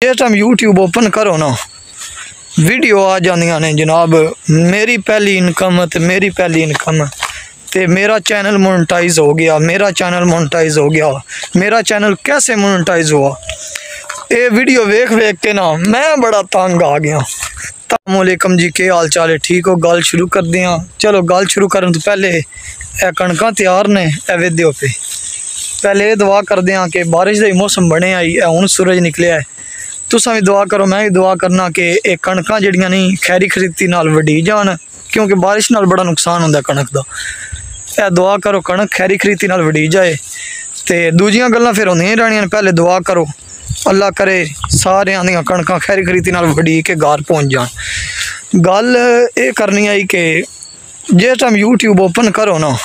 जिस time YouTube open करो ना वीडियो आ जांदियां ने जनाब मेरी पहली इनकम ते मेरी पहली इनकम ते मेरा चैनल मोनेटाइज हो गया, मेरा चैनल मोनेटाइज हो गया। मेरा चैनल कैसे मोनेटाइज हुआ ये वीडियो वेख वेख के ना मैं बड़ा तंग आ गया। अस्सलामुअलैकुम जी, के हाल चाल है? ठीक हो? गल शुरू कर दियाँ। चलो गल शुरू करने तो पहले ए कणकां तैयार ने ए वेदे पे पहले ये दुआ कर दें कि बारिश का मौसम बने आई हुण सूरज निकलिया है। तुसां भी दुआ करो, मैं भी दुआ करना कि ये कणकां जिहड़ियां नहीं खैरी खरीदी नाल वड्डी जान, क्योंकि बारिश नाल बड़ा नुकसान होंदा कणक दा। ए दुआ करो कणक खैरी खरीदी नाल वड्डी जाए ते दूजियां गल्लां फिर होंदियां ही रहणियां। पहले दुआ करो अल्लाह करे सारियां दियां कणकां खैरी खरीदी नाल वड्डी के घर पहुँच जान। गल ये करनी आई कि जिस टाइम यूट्यूब ओपन करो ना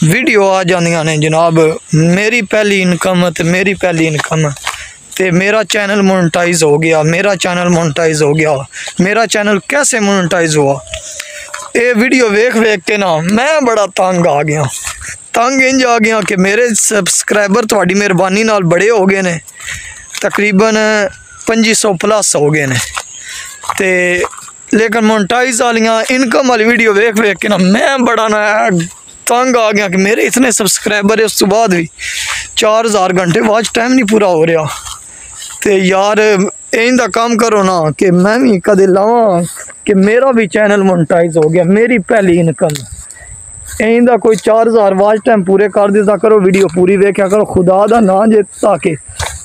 वीडियो आ जांदियां ने जनाब मेरी पहली इनकम ते मेरी पहली इनकम ते मेरा चैनल मोनेटाइज हो गया, मेरा चैनल मोनेटाइज हो गया। मेरा चैनल कैसे मोनेटाइज हुआ ये वीडियो वेख वेख के ना मैं बड़ा तंग आ गया। तंग इंज आ गया कि मेरे सबसक्राइबर थोड़ी मेहरबानी नाल बड़े हो गए ने, तकरीबन 2500 प्लस हो गए ने ते लेकिन मोनेटाइज वालियां इनकम वाली वीडियो वेख वेख के ना मैं बड़ा ना तंग आ गया कि मेरे इतने सबसक्राइबर है उस तो बाद भी 4000 घंटे वॉच टाइम नहीं पूरा हो रहा। तो यार इंदा काम करो ना कि मैं भी कदे लावां कि मेरा भी चैनल मोनेटाइज हो गया, मेरी पहली इनकम। इंदा कोई 4000 वॉच टाइम पूरे कर दिता करो, वीडियो पूरी वेख्या करो, खुदा दा ना जे ताकि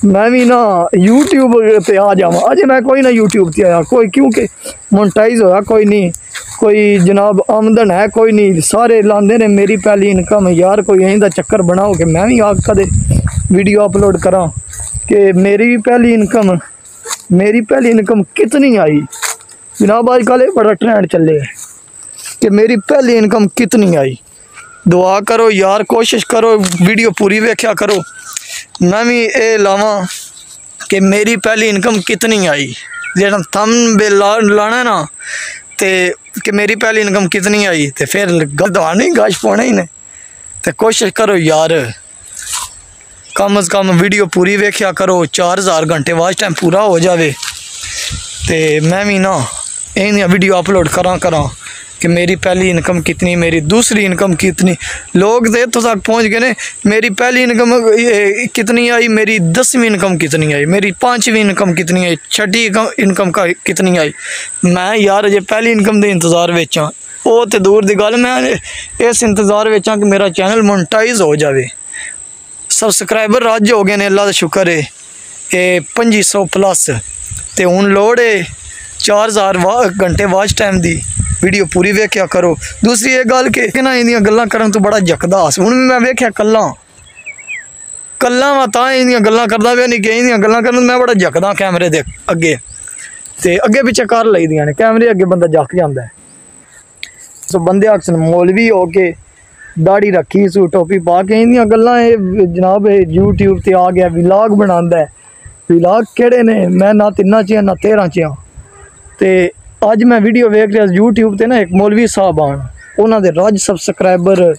मैं भी ना यूट्यूब पे आ जावा। अजे मैं कोई ना यूट्यूब पे आया कोई, क्योंकि मोनेटाइज होया कोई नहीं, कोई जनाब आमदन है कोई नहीं, सारे लांदे ने मेरी पहली इनकम। यार कोई इंदा चक्कर बनाओ कि मैं भी आ कदे वीडियो अपलोड करा कि मेरी पहली इनकम कितनी आई। जनाब आजकल ये बड़ा ट्रेंड चले है कि मेरी पहली इनकम कितनी आई। दुआ करो यार, कोशिश करो वीडियो पूरी वेख्या करो, मैं भी ये लावां कि मेरी पहली इनकम कितनी आई। जेड़ा थंबनेल लाना है ना ते कि मेरी पहली इनकम कितनी आई तो फिर गदवानी गश पाने ही ने। तो कोशिश करो यार कम अज़ कम वीडियो पूरी वेख्या करो, 4000 घंटे वॉच टाइम पूरा हो जाए तो मैं भी ना इन वीडियो अपलोड करा कि मेरी पहली इनकम कितनी, मेरी दूसरी इनकम कितनी। लोग तो तक पहुँच गए ने मेरी पहली इनकम कितनी आई, मेरी 10वीं इनकम कितनी आई, मेरी 5वीं इनकम कितनी आई, 6ठी इनकम का कितनी आई। मैं यार जे पहली इनकम के इंतज़ार विच हाँ, वो तो दूर की गल, मैं इस इंतज़ार विच हाँ कि मेरा चैनल मोनेटाइज हो जाए। सबसक्राइबर रज हो गए ने, अल्लाह का शुक्र है, ये 2500 प्लस। तो हुण लोड़ है 4000 घंटे वॉच टाइम की वीडियो पूरी वेख्या करो। दूसरी ये गल कि ना इंदियां गल्लां करन तो बड़ा जकदा हस। हुण मैं वेख्या कल्ला मैं तां इंदियां गल्लां करदा पिया, नहीं कि इंदियां गल्लां करन मैं बड़ा जकदा कैमरे दे अगे ते अगे पिछे कर लई दियां ने। कैमरे अगे बंदा जक जांदा है। सो बंदे अक्सर मौलवी हो के दाढ़ी रखी सू टोपी पा के इंदियां गल्लां जनाब यूट्यूब ते आ गया विलाग बनांदा है। विलाग केड़े ने? मैं ना 3 च ना 13 च हाँ। ते अज मैं वीडियो वेख रहा यूट्यूब ते ना एक मौलवी साहब आन, उन्होंने रज सबसक्राइबर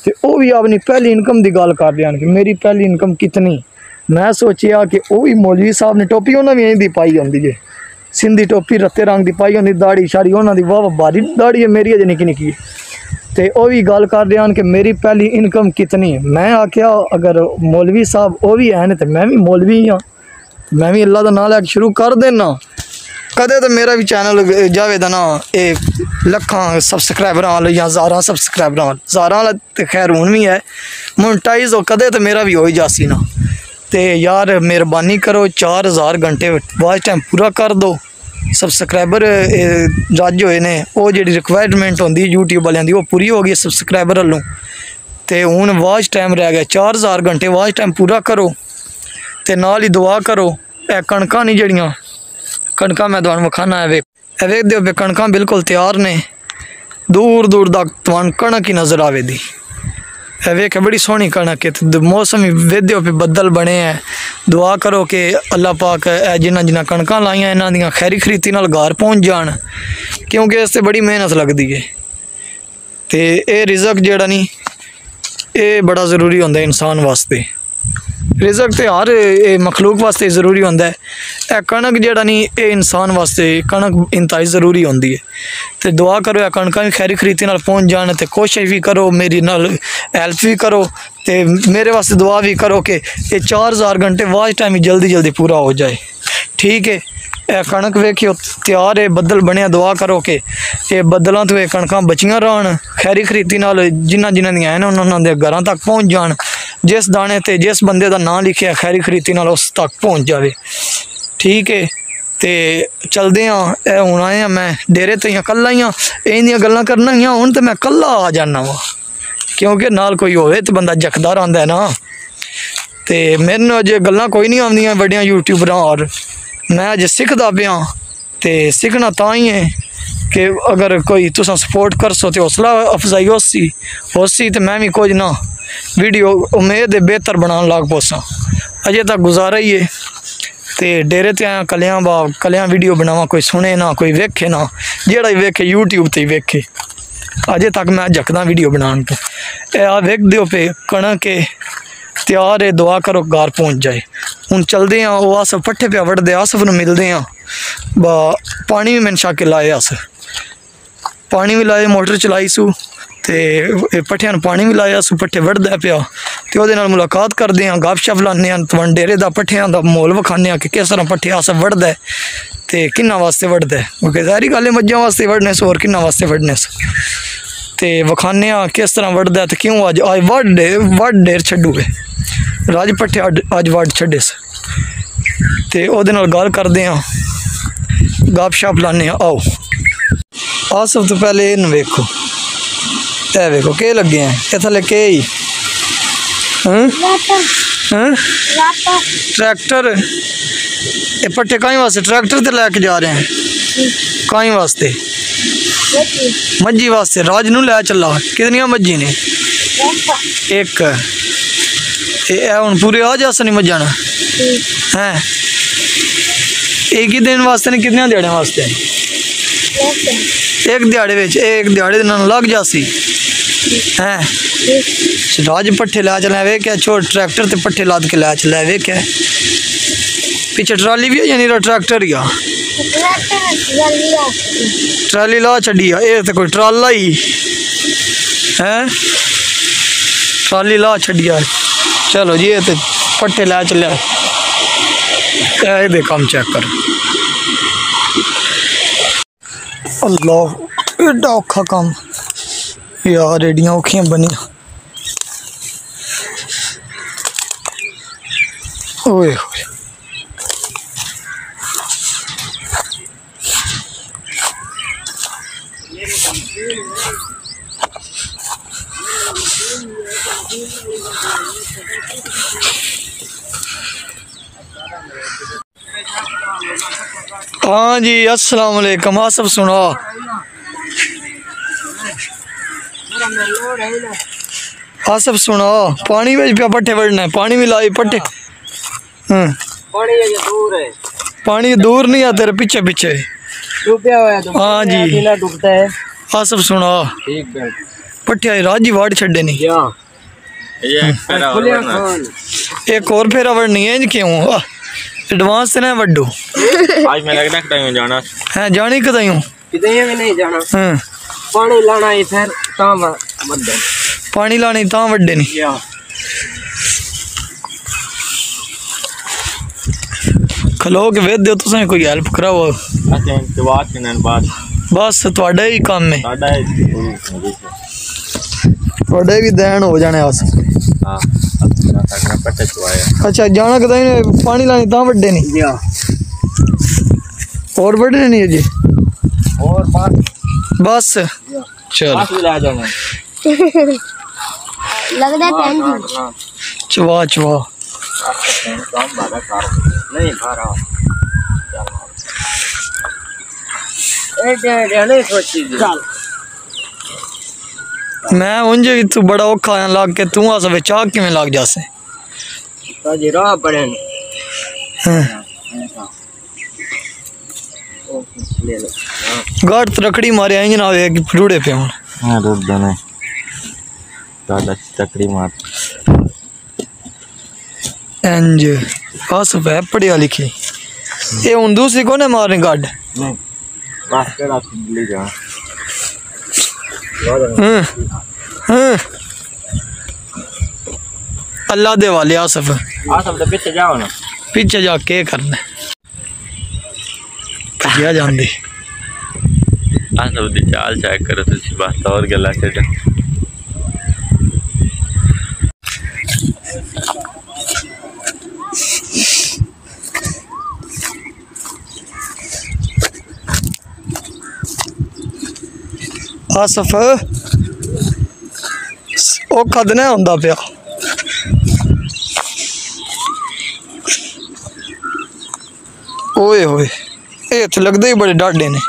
ते वो भी अपनी पहली इनकम की गल कर रहे हैं कि मेरी पहली इनकम कितनी। मैं सोचिया कि वो भी मौलवी साहब ने टोपी उन्होंने भी इंदी पाई होंदी है, सिंधी टोपी रत्ते रंग की पाई होंदी, दाढ़ी शाड़ी उन्होंने वाह भारी दाढ़ी है, मेरी अजे निकी निकी। तो वो भी गल कर रहे हैं कि मेरी पहली इनकम कितनी। मैं आख्या अगर मौलवी साहब वो भी हैं तो मैं भी मौलवी हाँ, मैं भी अल्लाह का नाम लैके शुरू कर देना। कदे तो मेरा भी चैनल जावे ना ये लखां सबसक्राइबर वाल या 1000 सबसक्राइबर वाल, 1000 तो खैर हूँ भी है मोनेटाइज हो, कदे तो मेरा भी हो ही जासी ना। तो यार मेहरबानी करो 4000 घंटे वॉच टाइम पूरा कर दो। सबसक्राइबर रज होए ने, वो जी रिक्वायरमेंट होंगी यूट्यूब वालों की वो पूरी हो गई सबसक्राइबर वालों। तो हूँ वॉच टाइम रह गया 4000 घंटे वॉच टाइम पूरा करो। तो नाल ही दुआ करो ए कणकां नहीं जड़ियाँ कणकां मैं तुहानूं विखाना है वेख दिओ पे कणकां बिल्कुल तैयार ने, दूर दूर तक तुहानूं कणक ही नज़र आवेगी। वेख बड़ी सोहनी कणक है, मौसम वेदियो पे बदल बने हैं। दुआ करो कि अल्लाह पाक जिन्हां जिन्हां कणकां लाइयां इन्हां दियां खैरी खरीदी नाल घर पहुँच जान, क्योंकि इस ते बड़ी मेहनत लगती है। तो ये रिज़क जिहड़ा नहीं ये बड़ा ज़रूरी होंदा इंसान वास्ते। रिजक तो हर मखलूक वास्ते जरूरी होंदा है। यह कणक जड़ा नहीं ये इंसान वास्ते कणक इंतहाई जरूरी होंदी है। तो दुआ करो यह कणक भी खैरी खरीती नाल पहुँच जान, तो कोशिश भी करो मेरी नाल हेल्प भी करो, तो मेरे वास्ते दुआ भी करो कि ये 4000 घंटे वाच टाइम जल्दी जल्दी पूरा हो जाए। ठीक है, यह कणक वेखियो तैयार है, बदल बनया, दुआ करो कि ये बदलों तो ये कणक बचियां रहन, खैरी खरीती नाल जिन्हां जिन्हां दियां हैं उन्होंने घरों तक पहुँच जान। जिस दाने ते जिस बंदे का नाम लिखिया खैरी खरीती नाल उस तक पहुँच जाए। ठीक है, तो चलते हाँ हूँ आए मैं डेरे तो कल्ला ही हाँ, इन्दियां गल्लां करना ही हूँ तो मैं कल्ला आ जाना वा, क्योंकि नाल कोई होवे तो बंदा जखदा रहिंदा है ना। तो मेरे नूं अजे गल्लां कोई नहीं आउंदियां वड्डियां यूट्यूबरां, और मैं अजे सीखदा पिया। तो सीखना तां ही है कि अगर कोई तुसां सपोर्ट करसो तो हौसला अफजाई होसी तो मैं भी कुछ ना वीडियो उम्मीद है बेहतर बनाने लग पोसा। अजे तक गुजारा ही है, तो डेरे ते आया कलियां वीडियो बनावा, कोई सुने ना कोई वेखे ना, जेड़ा ही वेखे यूट्यूब ते ही वेखे। अजे तक मैं झकदा वीडियो बनाने तो आ वेख दियो पे कणक के तैयार है, दुआ करो घर पहुँच जाए। हूँ चलते हैं, वो आसफ पट्ठे पे वढ़ते आसफ नूं मिलते हैं। पानी भी मैंने छक लाए, अस पानी भी लाए, मोटर चलाई सू, तो पट्ठियां पानी भी लाया सू, पट्ठे वढ़दा पिया, तो वो मुलाकात करते हैं, गप शप लाने, तुम डेरे का पट्ठियां का मोल विखाने कि किस तरह पट्ठे आसफ वढ़दा है, तो किन्ना वास्ते वढ़दा है, क्योंकि ज़ाहिरी गल है मज्जां वास्ते वढ़ने से, होर किन्ना वास्ते वढ़ने से, तो विखाने किस तरह वढ़दा है, तो क्यों अज वढ़ डेर छड्डू है, राज पट्ठे अज वढ़ छड्डे से, तो वो गल करते हैं, गप शप लाने। आओ आसफ तो पहले इन वेखो, ए वेखो के लगे हैं, ये थले के ही ट्रैक्टर, ये पट्टे कहीं वास्ते ट्रैक्टर ते लैके जा रहे हैं, कहीं वास्ते मज्जी वास्ते, राज नूं लै चला। कितनियां मज्जी ने? एक। हुण पूरे आ जासन नहीं मज्जा हैं, एक ही दिन वास्ते ने, कितने दिहाड़े वास्ते? एक दिहाड़े विच, एक दिहाड़े नाल लग जासी हैं। राज पट्ठे लै चले, वे क्या छोड़ ट्रैक्टर ते पट्ठे लाद के लै चले, वे क्या पीछे ट्राली भी है या नहीं ट्रैक्टर ही आ? ट्राली ला छड़ी आ, ये तो कोई ट्राला ही है, ट्राली ला छड़ी आ। चलो जी, ये तो पट्ठे लै चले, ये काम चेक कर। अल्लाह एडा औखा काम यार, एडियां औखियां बनियां। ओए होए हाँ जी, अस्सलाम वालेकुम। आसफ सुनो, आसफ सुनो, पानी में पे पट्ठे वढ़ना है, पानी भी लाई पट्ठे। पानी दूर नहीं है, तेरे पीछे पीछे। हाँ जी आसफ सुनो, पट्ठे राजी वाड़ छड़े नहीं, एक और फेरा वढ़नी है। क्यों एडवांस ना वड्डो? आज मैं लगना कहीं जाना है, जानी कहीं कितने भी नहीं जाना। पानी लाना है, फिर तां वड्डे, पानी लानी तां वड्डे नहीं। खलो के वेद दो, तुसें कोई हेल्प कराओ। बस थोड़ा ही काम है, थोड़े भी दैन हो जाने आस। अच्छा जाना कहीं पानी लानी तां वड्डे नहीं, और वड्डे नहीं जी, और बस चल चवा चवा मैं उंज तू बड़ा औखा लग के तू आस चाह किवें लग जासे गाड़ तो रखड़ी मारे इंज ना रुड़े पे हूँ। हाँ रुड़ देने तकड़ी मार इंज आसफ है पढ़िया लिखी। ये हूँ दूसरी को मारने गाड अल्लाह दे वाले आसफ तो पीछे जाओ ना, पीछे जा के करना भजिया जांदी आसफ दी चाल चेक करो तुसी बस और गल्ला छड्ड। आसफ ओ खदना होंदा पिया ओए होए ये तो लगदे ही बड़े डाडे ने।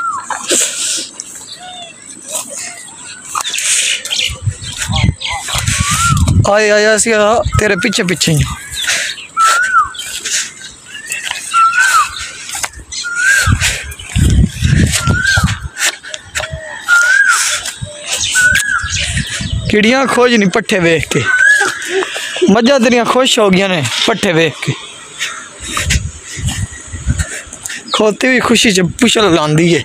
आए आया सी तेरे पीछे पीछे ही किड़ियां खोज नहीं पट्ठे वेख के, मझां तेरियां खुश हो गई ने पट्ठे वेख के, खोती भी खुशी च पुछल लांदी है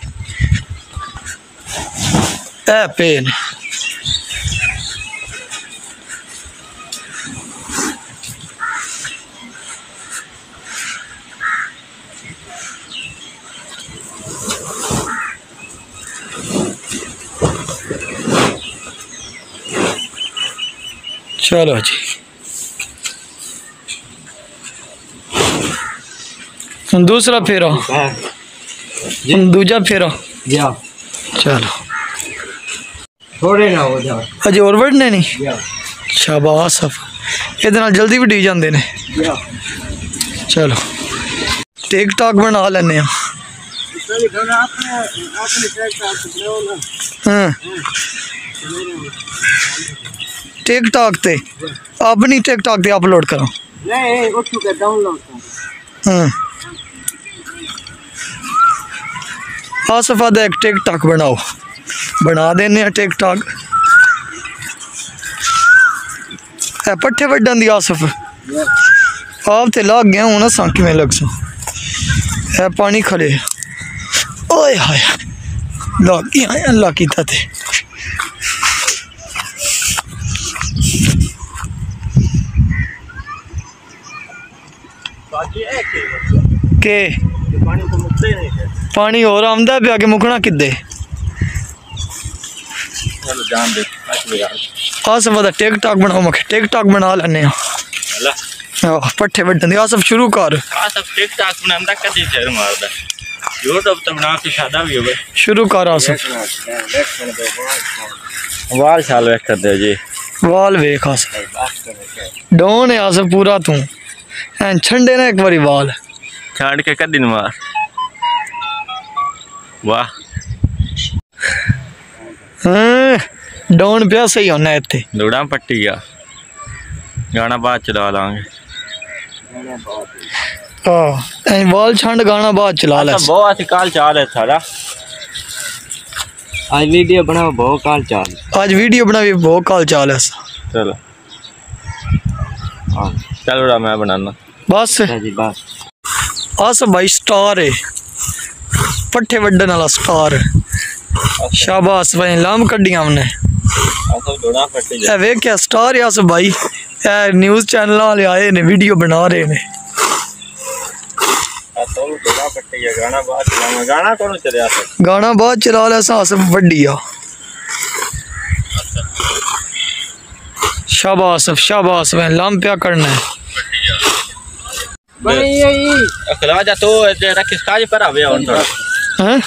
ए पेन। चलो जी दूसरा फेरा दूजा फेरा चलो थोड़े ना हो जाओ अजे और बढ़ने नहीं शाबाश ये जल्दी भी डी जाते ने। चलो टिक टॉक बना लेने टिक टॉक ते अपनी टिक टॉक ते अपलोड करो नहीं उठो के डाउनलोड आसफ आदा एक टिक टॉक बनाओ बना देने टिक टॉक पट्ठे वड्डन दी आसफ आप ते लाग गया हूं ना सा किवें लग सो है पानी खड़े ओए हाय लाग गया अल्लाह कीता ते के पानी और आमदा पे आके मुकना किदे आसफ दा टिक टॉक बनाओ मखे टिक टॉक बना लेने पट्ठे वड्डन दी आसफ शुरू कर आसफ टिक टॉक बनांदा कदी शेर मारदा यूट्यूब ते बना के सादा भी होवे शुरू कर आसफ वाल शाल वेख दे जी वाल वेख आसफ डोन है आसफ पूरा तू हैं छंडे ना एक बारी वाल छाड़ के कदी न मार वाह डोन पिया सही होना इत्थे दौड़ा पट्टी गया गाना बाद चला लांगे वाल छंड गाना बाद चला ले बहुत अच्छी काल चाल है सारा आज वीडियो बनाओ बहुत काल चाल आज वीडियो बनावी बहुत काल चाल है चलो चलो मैं बनाना बस जी बस आसफ भाई स्टार है पट्ठे वड्डन वाला स्टार शाबाश भाई लाम कड्डियां हमने वे क्या स्टार है आसफ भाई न्यूज़ चैनल वाले आए ने वीडियो बना रहे ने गाना बाद चला ले आसफ वड्डी आ शाबाश शाबाश भाई लाम पिया करना है खिला जा तो रख काज पर आवे हैं